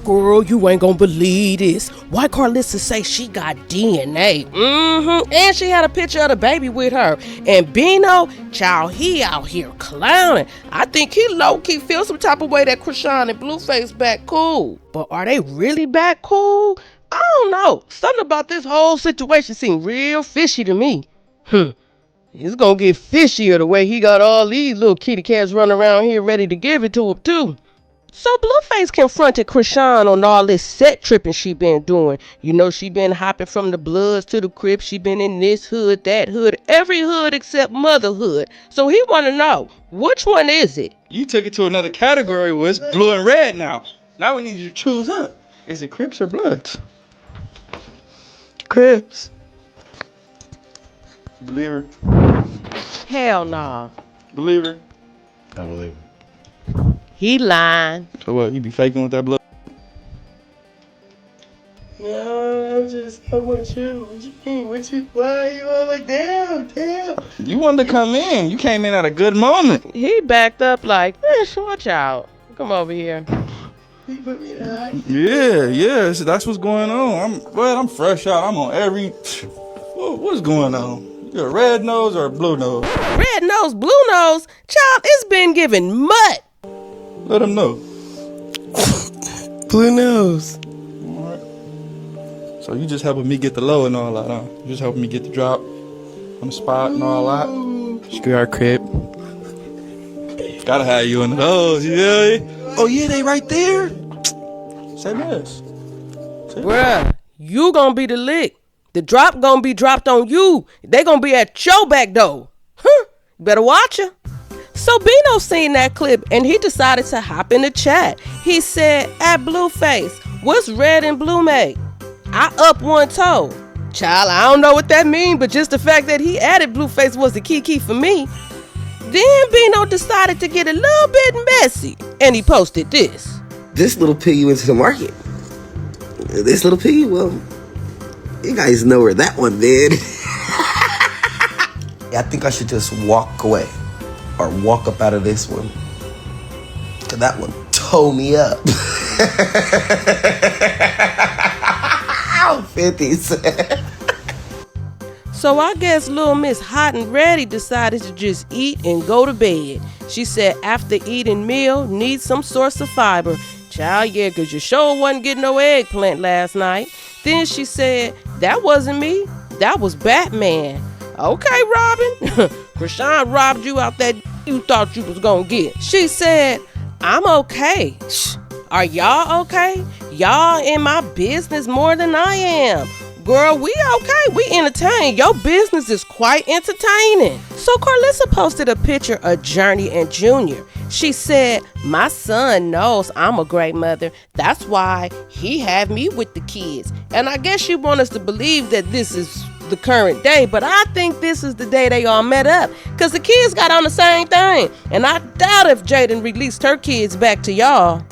Girl, you ain't gonna believe this. Why Karlissa say she got DNA? And she had a picture of the baby with her. And Bino, child, he out here clowning. I think he low-key feels some type of way that Chrisean and Blueface back cool. But are they really back cool? I don't know. Something about this whole situation seemed real fishy to me. It's gonna get fishier the way he got all these little kitty cats running around here ready to give it to him too. So Blueface confronted Chrisean on all this set tripping she been doing. You know, she been hopping from the Bloods to the Crips. She been in this hood, that hood, every hood except motherhood. So he want to know, which one is it? You took it to another category where it's blue and red now. Now we need you to choose up. Is it Crips or Bloods? Crips. Believe her? Hell nah. Believe her? I believe it. He lying. So what, you be faking with that blood? No, I want you. What you, why you all like, damn. You wanted to come in. You came in at a good moment. He backed up like, watch out. Come over here. You put me down. Yeah, so that's what's going on. I'm fresh out. I'm on every, what's going on? You a red nose or a blue nose? Red nose, blue nose? Child, it's been giving mud. Let him know. Blue nose. Alright. So you just helping me get the low and all that, huh? You just helping me get the drop on the spot and all that. Screw our crib. Gotta have you in those, you feel me? Oh yeah, they right there. Say this. Bruh, you gonna be the lick. The drop gonna be dropped on you. They gonna be at your back door. Better watch her. So Bino seen that clip and he decided to hop in the chat. He said, at Blueface, what's red and blue make? I up one toe. Child, I don't know what that means, but just the fact that he added Blueface was the key for me. Then Bino decided to get a little bit messy and he posted this. This little piggy went to the market. This little piggy, well, you guys know where that one did. I think I should just walk away or walk up out of this one. Cause that one tore me up. 50s. So I guess little Miss Hot and Ready decided to just eat and go to bed. She said after eating meal, need some source of fiber. Child, yeah, cause you sure wasn't getting no eggplant last night. Then she said, that wasn't me, that was Batman. Okay, Robin, Chrisean robbed you out that you thought you was gonna get. She said, I'm okay. Are y'all okay? Y'all in my business more than I am. Girl, we okay. We entertained. Your business is quite entertaining. So Karlissa posted a picture of Journey and Jr. She said, my son knows I'm a great mother. That's why he had me with the kids. And I guess she wants us to believe that this is the current day, but I think this is the day they all met up because the kids got on the same thing. And I doubt if Jaden released her kids back to y'all.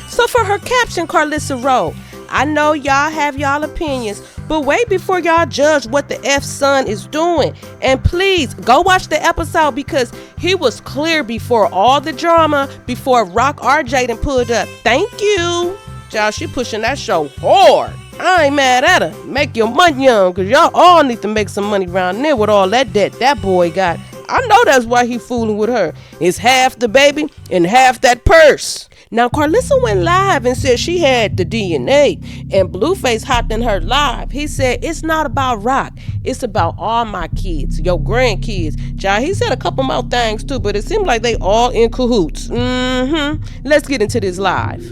So for her caption, Karlissa wrote, I know y'all have y'all opinions, but wait before y'all judge what the F son is doing. And please go watch the episode because he was clear before all the drama, before Rock or Jaden pulled up. Thank you. Y'all, she pushing that show hard. I ain't mad at her. Make your money young, because y'all all need to make some money around there with all that debt that boy got. I know that's why he fooling with her. It's half the baby and half that purse. Now, Karlissa went live and said she had the DNA, and Blueface hopped in her live. He said, it's not about Rock. It's about all my kids, your grandkids. Child, he said a couple more things too, but it seemed like they all in cahoots. Let's get into this live.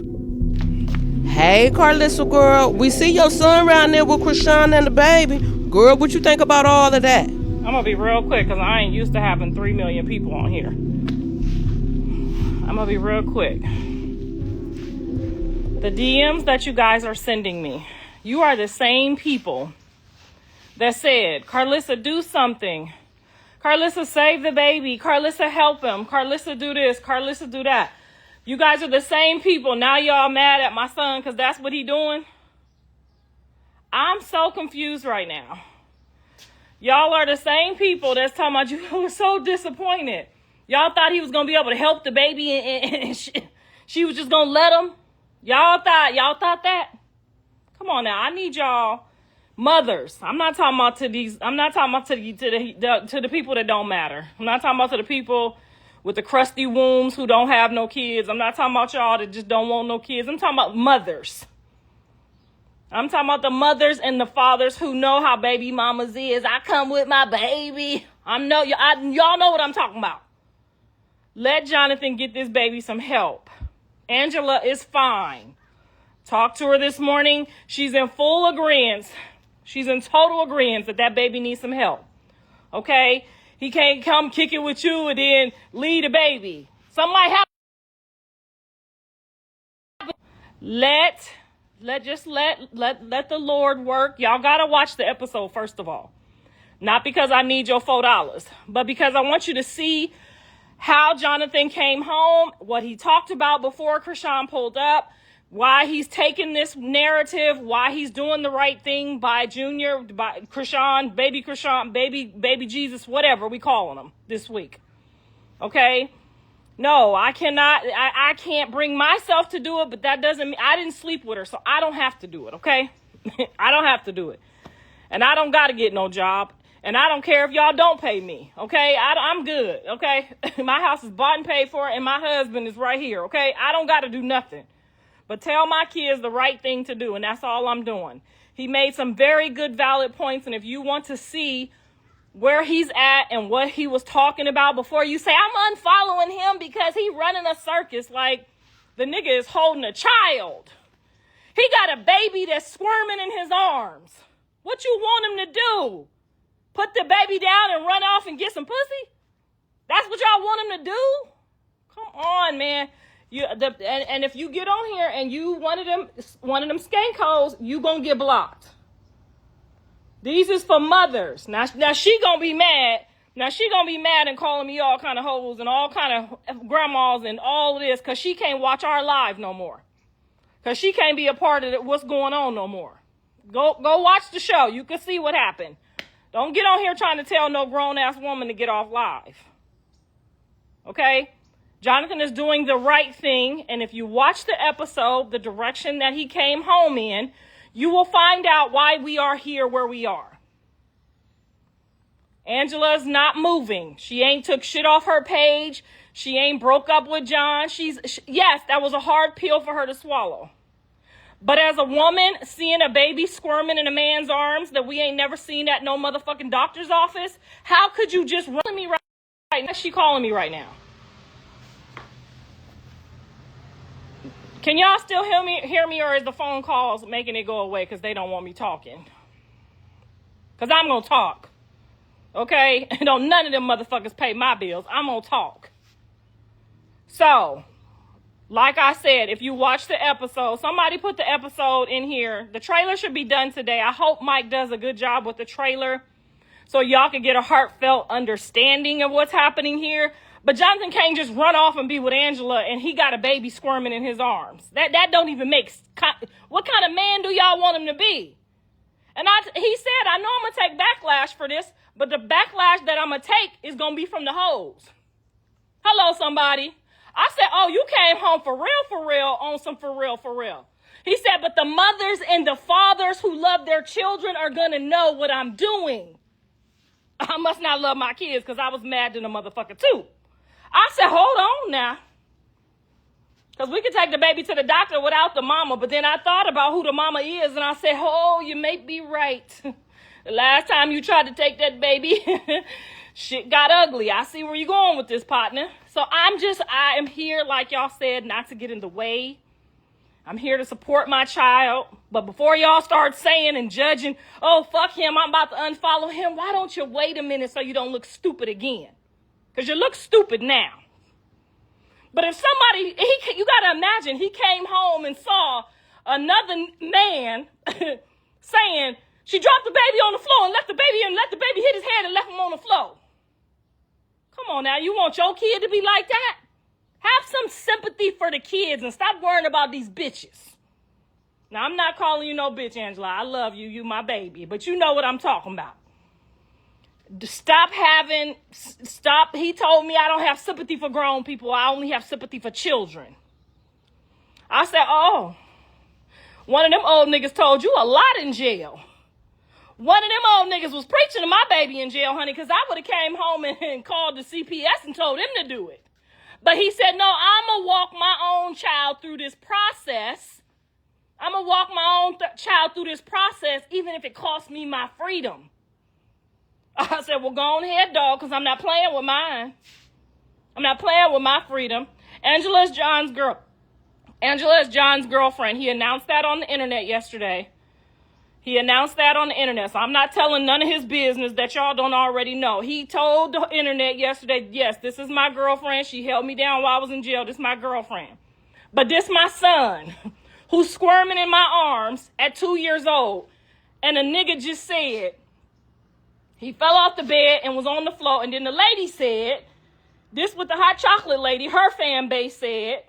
Hey, Karlissa girl, we see your son around there with Chrisean and the baby. Girl, what you think about all of that? I'm gonna be real quick because I ain't used to having 3 million people on here. I'm gonna be real quick. The DMs that you guys are sending me, you are the same people that said, Karlissa, do something. Karlissa, save the baby. Karlissa, help him. Karlissa, do this. Karlissa, do that. You guys are the same people. Now y'all mad at my son because that's what he doing? I'm so confused right now. Y'all are the same people that's talking about you were so disappointed. Y'all thought he was going to be able to help the baby and she was just going to let him? Y'all thought that? Come on now. I need y'all mothers. I'm not talking about to the people that don't matter. I'm not talking about to the people with the crusty wombs who don't have no kids. I'm not talking about y'all that just don't want no kids. I'm talking about mothers. I'm talking about the mothers and the fathers who know how baby mamas is. I come with my baby. Y'all know what I'm talking about. Let Jonathan get this baby some help. Angela is fine. Talked to her this morning. She's in full agreement. She's in total agreement that baby needs some help. Okay? He can't come kick it with you and then leave the baby. Something might happen. Let the Lord work. Y'all gotta watch the episode first of all. Not because I need your $4, but because I want you to see how Jonathan came home, what he talked about before Chrisean pulled up, why he's taking this narrative, why he's doing the right thing by Chrisean, baby Jesus, whatever we calling him this week. Okay? No, I can't bring myself to do it, but that doesn't mean I didn't sleep with her, so I don't have to do it, okay? I don't have to do it. And I don't got to get no job. And I don't care if y'all don't pay me, okay? I'm good, okay? My house is bought and paid for, and my husband is right here, okay? I don't got to do nothing. But tell my kids the right thing to do, and that's all I'm doing. He made some very good, valid points, and if you want to see where he's at and what he was talking about before you say, I'm unfollowing him because he running a circus, like the nigga is holding a child. He got a baby that's squirming in his arms. What you want him to do? Put the baby down and run off and get some pussy? That's what y'all want him to do? Come on, man. And if you get on here and you one of them skank hoes, you gonna get blocked. These is for mothers. Now she gonna be mad. Now she gonna be mad and calling me all kind of hoes and all kind of grandmas and all of this because she can't watch our live no more. Because she can't be a part of what's going on no more. Go watch the show. You can see what happened. Don't get on here trying to tell no grown-ass woman to get off live. Okay? Jonathan is doing the right thing, and if you watch the episode, the direction that he came home in, you will find out why we are here where we are. Angela's not moving. She ain't took shit off her page. She ain't broke up with John. Yes, that was a hard pill for her to swallow. But as a woman, seeing a baby squirming in a man's arms that we ain't never seen at no motherfucking doctor's office, how could you just run me right now? She calling me right now. Can y'all still hear me, or is the phone calls making it go away because they don't want me talking? Because I'm going to talk. Okay? Don't none of them motherfuckers pay my bills. I'm going to talk. So, like I said, if you watch the episode, somebody put the episode in here. The trailer should be done today. I hope Mike does a good job with the trailer so y'all can get a heartfelt understanding of what's happening here. But Jonathan can't just run off and be with Angela and he got a baby squirming in his arms. That don't even make... What kind of man do y'all want him to be? And he said, I know I'm going to take backlash for this, but the backlash that I'm going to take is going to be from the hoes. Hello, somebody. I said, oh, you came home for real, on some for real. He said, but the mothers and the fathers who love their children are going to know what I'm doing. I must not love my kids because I was mad at the motherfucker too. I said, hold on now. Because we could take the baby to the doctor without the mama. But then I thought about who the mama is. And I said, oh, you may be right. The last time you tried to take that baby, shit got ugly. I see where you're going with this, partner. So I am here, like y'all said, not to get in the way. I'm here to support my child. But before y'all start saying and judging, oh, fuck him, I'm about to unfollow him. Why don't you wait a minute so you don't look stupid again? Because you look stupid now. But if somebody, you got to imagine, he came home and saw another man saying, she dropped the baby on the floor and let the baby hit his head and left him on the floor. Come on now, you want your kid to be like that? Have some sympathy for the kids and stop worrying about these bitches. Now, I'm not calling you no bitch, Angela. I love you. You my baby. But you know what I'm talking about. Stop. He told me I don't have sympathy for grown people. I only have sympathy for children. I said, oh, one of them old niggas told you a lot in jail. One of them old niggas was preaching to my baby in jail, honey, because I would have came home and called the CPS and told him to do it. But he said, no, I'm going to walk my own child through this process. I'm going to walk my own child through this process, even if it costs me my freedom. I said, well, go on ahead, dog, because I'm not playing with mine. I'm not playing with my freedom. Angela is John's girlfriend. He announced that on the internet yesterday. So I'm not telling none of his business that y'all don't already know. He told the internet yesterday, yes, this is my girlfriend. She held me down while I was in jail. This is my girlfriend. But this my son who's squirming in my arms at 2 years old. And a nigga just said, he fell off the bed and was on the floor. And then the lady said, this with the hot chocolate lady, her fan base said,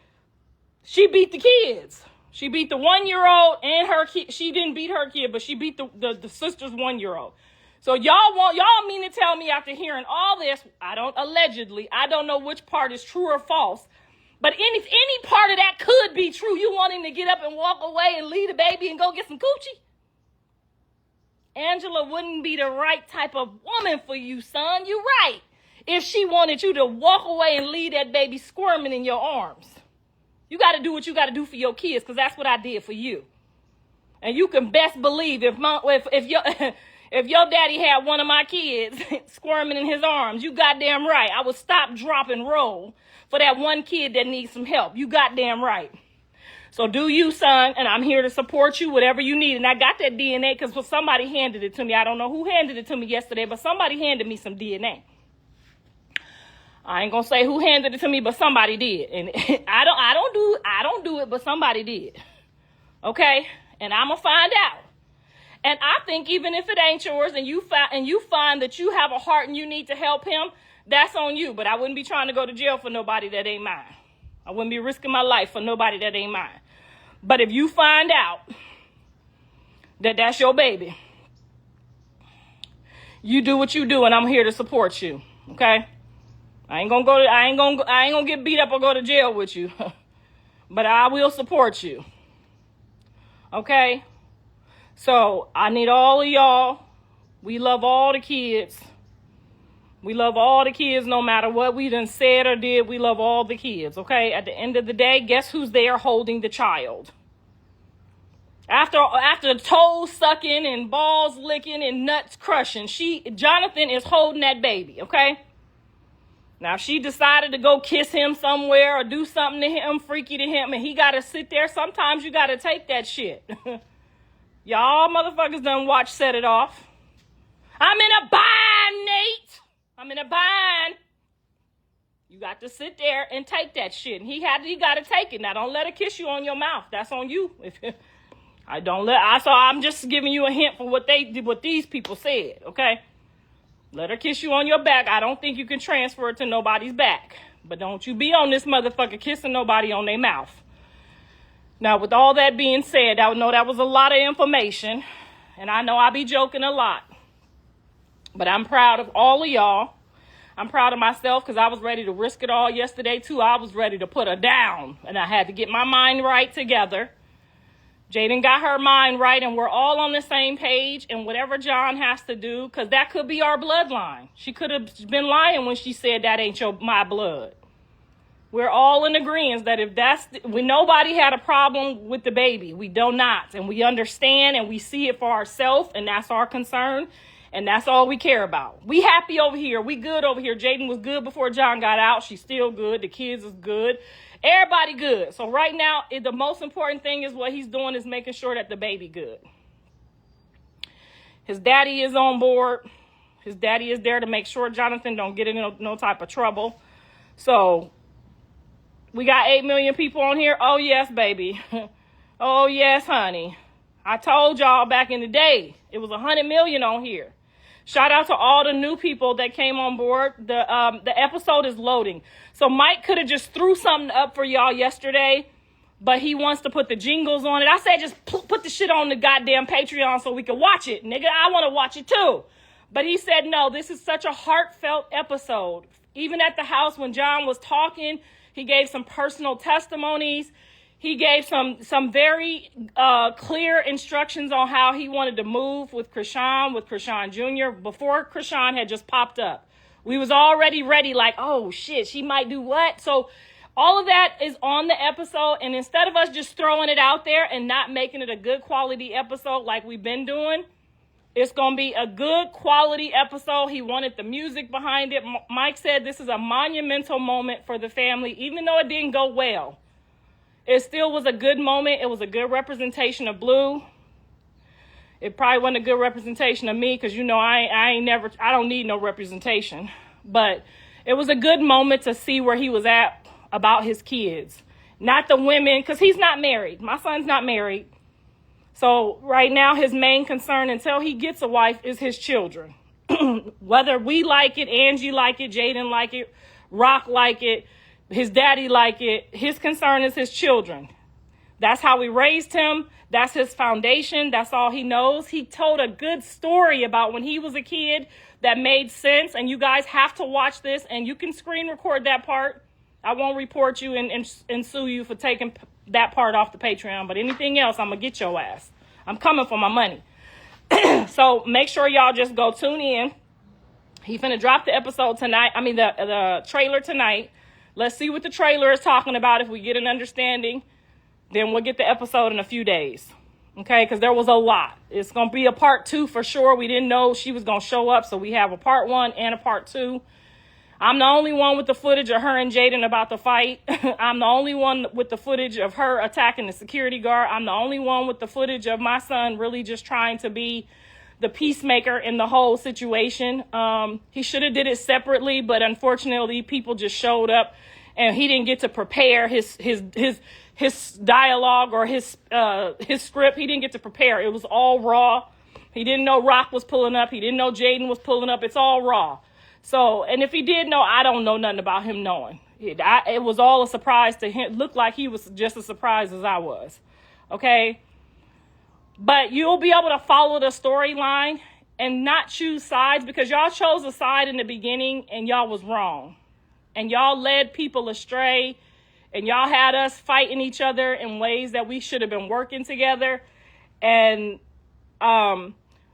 she beat the kids. She beat the 1-year-old and her kid. She didn't beat her kid, but she beat the sister's 1-year-old. So y'all mean to tell me after hearing all this, I don't know which part is true or false, but if any part of that could be true, you want him to get up and walk away and leave the baby and go get some coochie? Angela wouldn't be the right type of woman for you, son. You're right. If she wanted you to walk away and leave that baby squirming in your arms. You got to do what you got to do for your kids, because that's what I did for you. And you can best believe if your daddy had one of my kids squirming in his arms, you goddamn right, I would stop, drop, and roll for that one kid that needs some help. You goddamn right. So do you, son, and I'm here to support you, whatever you need. And I got that DNA because somebody handed it to me. I don't know who handed it to me yesterday, but somebody handed me some DNA. I ain't gonna say who handed it to me, but somebody did. And I don't do it, but somebody did. Okay? And I'm gonna find out. And I think even if it ain't yours and you find that you have a heart and you need to help him, that's on you. But I wouldn't be trying to go to jail for nobody that ain't mine. I wouldn't be risking my life for nobody that ain't mine. But if you find out that that's your baby, you do what you do, and I'm here to support you. Okay? I ain't gonna get beat up or go to jail with you, but I will support you. Okay? So I need all of y'all. We love all the kids. We love all the kids no matter what we done said or did. We love all the kids. Okay? At the end of the day, guess who's there holding the child? After toes sucking and balls licking and nuts crushing, Jonathan is holding that baby. Okay? Now, if she decided to go kiss him somewhere or do something to him, freaky to him, and he got to sit there, sometimes you got to take that shit. Y'all motherfuckers done watch Set It Off. I'm in a bind, Nate. I'm in a bind. You got to sit there and take that shit. And he got to take it. Now, don't let her kiss you on your mouth. That's on you. So I'm just giving you a hint for what these people said, okay? Let her kiss you on your back. I don't think you can transfer it to nobody's back. But don't you be on this motherfucker kissing nobody on their mouth. Now, with all that being said, I know that was a lot of information. And I know I be joking a lot. But I'm proud of all of y'all. I'm proud of myself because I was ready to risk it all yesterday, too. I was ready to put her down. And I had to get my mind right together. Jaden got her mind right, and we're all on the same page, and whatever John has to do, because that could be our bloodline. She could have been lying when she said that ain't my blood. We're all in agreement that if nobody had a problem with the baby. We do not, and we understand, and we see it for ourselves, and that's our concern, and that's all we care about. We happy over here. We good over here. Jaden was good before John got out. She's still good. The kids is good. Everybody good. So right now, the most important thing is what he's doing is making sure that the baby good. His daddy is on board. His daddy is there to make sure Jonathan don't get in no type of trouble. So we got 8 million people on here. Oh, yes, baby. Oh, yes, honey. I told y'all back in the day, it was 100 million on here. Shout out to all the new people that came on board. The episode is loading. So Mike could have just threw something up for y'all yesterday, but he wants to put the jingles on it. I said just put the shit on the goddamn Patreon so we can watch it. Nigga, I want to watch it too. But he said, no, this is such a heartfelt episode. Even at the house when John was talking, he gave some personal testimonies. He gave some very clear instructions on how he wanted to move with Chrisean Jr. before Chrisean had just popped up. We was already ready, like, oh shit, she might do what? So all of that is on the episode. And instead of us just throwing it out there and not making it a good quality episode like we've been doing, it's going to be a good quality episode. He wanted the music behind it. Mike said this is a monumental moment for the family, even though it didn't go well. It still was a good moment. It was a good representation of Blue. It probably wasn't a good representation of me because, you know, I don't need no representation. But it was a good moment to see where he was at about his kids. Not the women, because he's not married. My son's not married. So right now his main concern until he gets a wife is his children. Whether we like it, Angie like it, Jaden like it, Rock like it, his daddy like it, his concern is his children. That's how we raised him. That's his foundation. That's all he knows. He told a good story about when he was a kid that made sense. And you guys have to watch this, and you can screen record that part. I won't report you and sue you for taking that part off the Patreon. But anything else, I'm going to get your ass. I'm coming for my money. So make sure y'all just go tune in. He finna drop the episode tonight. I mean, the trailer tonight. Let's see what the trailer is talking about. If we get an understanding, then we'll get the episode in a few days. Okay, because there was a lot. It's going to be a part 2 for sure. We didn't know she was going to show up, so we have a part 1 and a part 2. I'm the only one with the footage of her and Jaden about the fight. I'm the only one with the footage of her attacking the security guard. I'm the only one with the footage of my son really just trying to be the peacemaker in the whole situation. He should have did it separately, but unfortunately people just showed up and he didn't get to prepare his dialogue or his script. He didn't get to prepare. It was all raw. He didn't know Rock was pulling up. He didn't know Jaden was pulling up. It's all raw. So, and if he did know, I don't know nothing about him knowing. It was all a surprise to him. It looked like he was just as surprised as I was. Okay? But you'll be able to follow the storyline and not choose sides, because y'all chose a side in the beginning and y'all was wrong. And y'all led people astray. And y'all had us fighting each other in ways that we should have been working together. And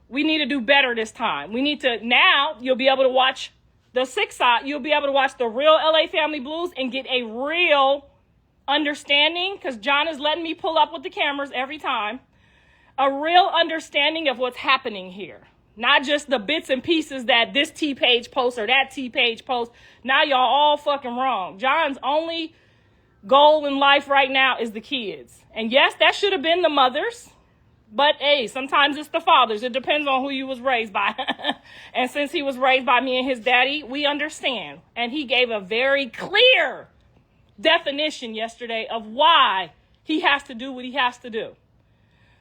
we need to do better this time. We need to, now you'll be able to watch the 6 side. You'll be able to watch the real LA Family Blues and get a real understanding, because John is letting me pull up with the cameras every time. A real understanding of what's happening here. Not just the bits and pieces that this T-page posts or that T-page posts. Now y'all all fucking wrong. John's only goal in life right now is the kids. And yes, that should have been the mothers. But hey, sometimes it's the fathers. It depends on who you was raised by. And since he was raised by me and his daddy, we understand. And he gave a very clear definition yesterday of why he has to do what he has to do.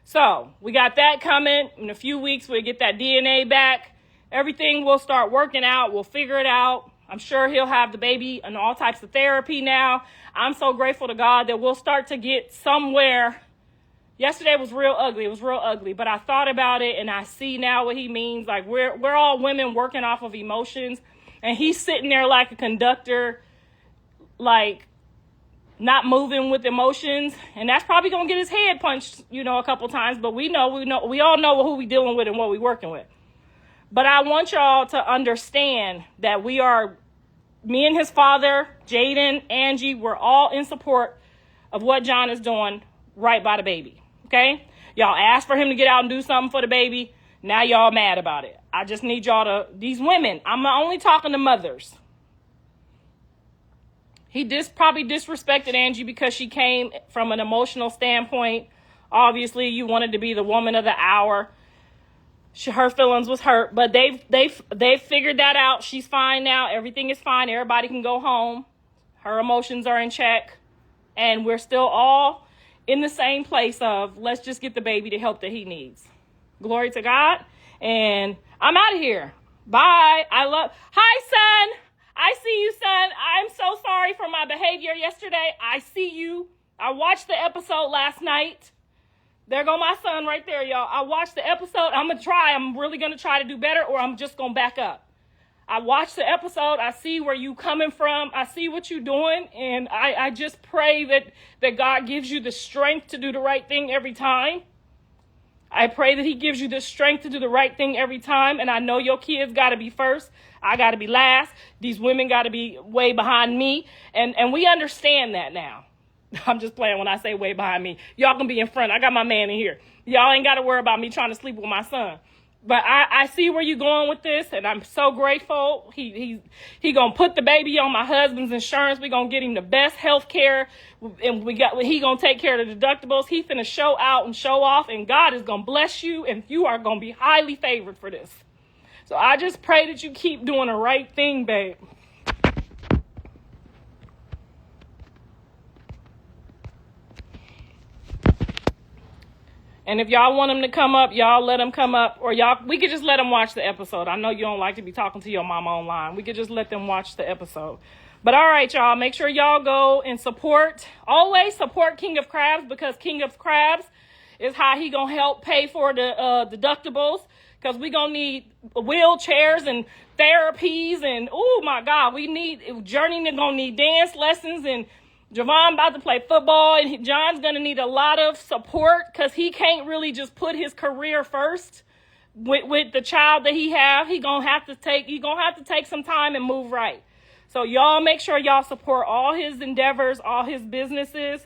So we got that coming. In a few weeks, we'll get that DNA back. Everything will start working out. We'll figure it out. I'm sure he'll have the baby and all types of therapy now. I'm so grateful to God that we'll start to get somewhere. Yesterday was real ugly. It was real ugly. But I thought about it and I see now what he means. Like we're all women working off of emotions. And he's sitting there like a conductor, like not moving with emotions. And that's probably going to get his head punched, a couple times. But we all know who we dealing with and what we working with. But I want y'all to understand that me and his father, Jaden, Angie, we're all in support of what John is doing right by the baby. Okay? Y'all asked for him to get out and do something for the baby. Now y'all mad about it. I just need y'all these women, I'm only talking to mothers. He probably disrespected Angie because she came from an emotional standpoint. Obviously, you wanted to be the woman of the hour. Her feelings was hurt, but they've figured that out. She's fine now. Everything is fine. Everybody can go home. Her emotions are in check. And we're still all in the same place of let's just get the baby the help that he needs. Glory to God. And I'm out of here. Bye. Hi, son. I see you, son. I'm so sorry for my behavior yesterday. I see you. I watched the episode last night. There go my son right there, y'all. I watched the episode. I'm really going to try to do better, or I'm just going to back up. I watched the episode. I see where you coming from. I see what you're doing. And I just pray that God gives you the strength to do the right thing every time. I pray that he gives you the strength to do the right thing every time. And I know your kids got to be first. I got to be last. These women got to be way behind me. And we understand that now. I'm just playing when I say way behind me. Y'all can be in front. I got my man in here. Y'all ain't got to worry about me trying to sleep with my son. But I see where you're going with this, and I'm so grateful. He gonna put the baby on my husband's insurance. We gonna get him the best health care, and he gonna take care of the deductibles. He finna show out and show off, and God is gonna bless you, and you are gonna be highly favored for this. So I just pray that you keep doing the right thing, babe. And if y'all want him to come up, y'all let him come up. Or we could just let him watch the episode. I know you don't like to be talking to your mama online. We could just let them watch the episode. But all right, y'all, make sure y'all go and always support King of Crabs, because King of Crabs is how he gonna help pay for the deductibles. Because we gonna need wheelchairs and therapies and, oh my God, Journey gonna need dance lessons, and Javon about to play football, and John's going to need a lot of support because he can't really just put his career first with the child that he have. He going to have to take some time and move right. So y'all make sure y'all support all his endeavors, all his businesses.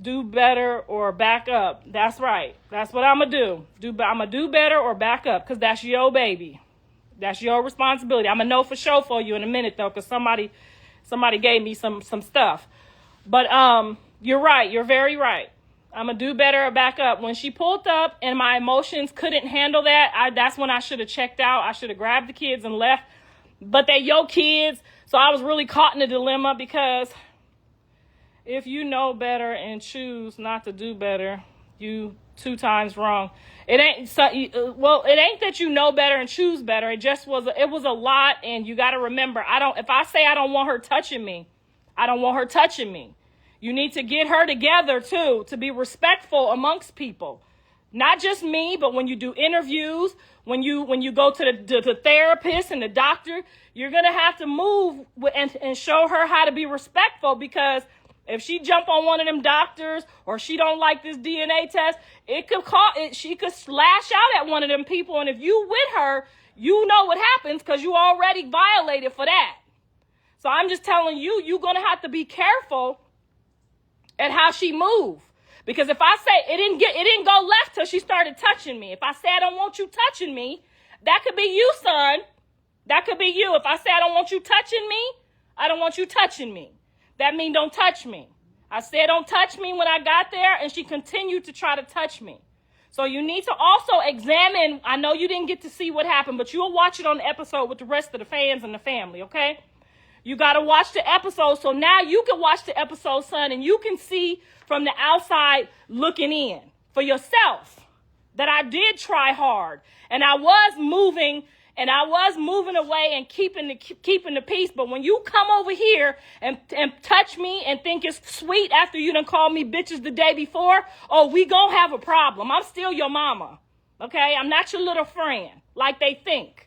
Do better or back up. That's right. That's what I'm going to do. I'm going to do better or back up, because that's your baby. That's your responsibility. I'm going to know for sure for you in a minute, though, because somebody gave me some stuff. But you're right. You're very right. I'm going to do better or back up. When she pulled up and my emotions couldn't handle that, that's when I should have checked out. I should have grabbed the kids and left. But they're your kids. So I was really caught in a dilemma, because if you know better and choose not to do better, you 2 times wrong. It ain't that you know better and choose better. It was a lot. And you got to remember, if I say I don't want her touching me, I don't want her touching me. You need to get her together, too, to be respectful amongst people. Not just me, but when you do interviews, when you go to the therapist and the doctor, you're going to have to move and show her how to be respectful, because if she jump on one of them doctors or she don't like this DNA test, she could slash out at one of them people. And if you with her, you know what happens, because you already violated for that. So I'm just telling you, you're going to have to be careful at how she moves. Because if I say it didn't go left till she started touching me. If I say I don't want you touching me, that could be you, son. That could be you. If I say I don't want you touching me, I don't want you touching me. That means don't touch me. I said don't touch me when I got there, and she continued to try to touch me. So you need to also examine. I know you didn't get to see what happened, but you'll watch it on the episode with the rest of the fans and the family, okay? You got to watch the episode. So now you can watch the episode, son, and you can see from the outside looking in for yourself that I did try hard, and I was moving away and keeping the peace. But when you come over here and touch me and think it's sweet after you done called me bitches the day before, oh, we gonna have a problem. I'm still your mama, okay? I'm not your little friend like they think.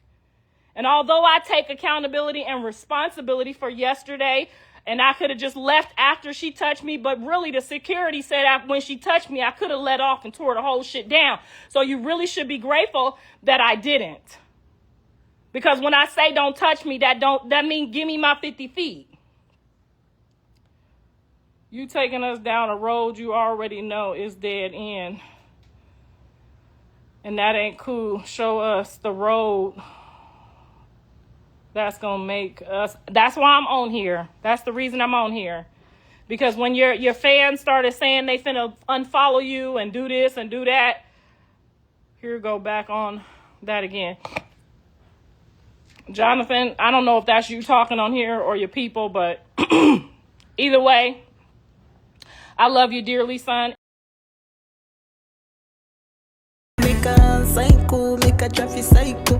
And although I take accountability and responsibility for yesterday, and I could have just left after she touched me, but really the security said when she touched me, I could have let off and tore the whole shit down. So you really should be grateful that I didn't. Because when I say don't touch me, that means give me my 50 feet. You taking us down a road you already know is dead end. And that ain't cool. Show us the road that's going to make us. That's why I'm on here. That's the reason I'm on here. Because when your fans started saying they finna unfollow you and do this and do that, here go back on that again. Jonathan, I don't know if that's you talking on here or your people, but either way, I love you dearly, son. Make a psycho, make a traffic psycho.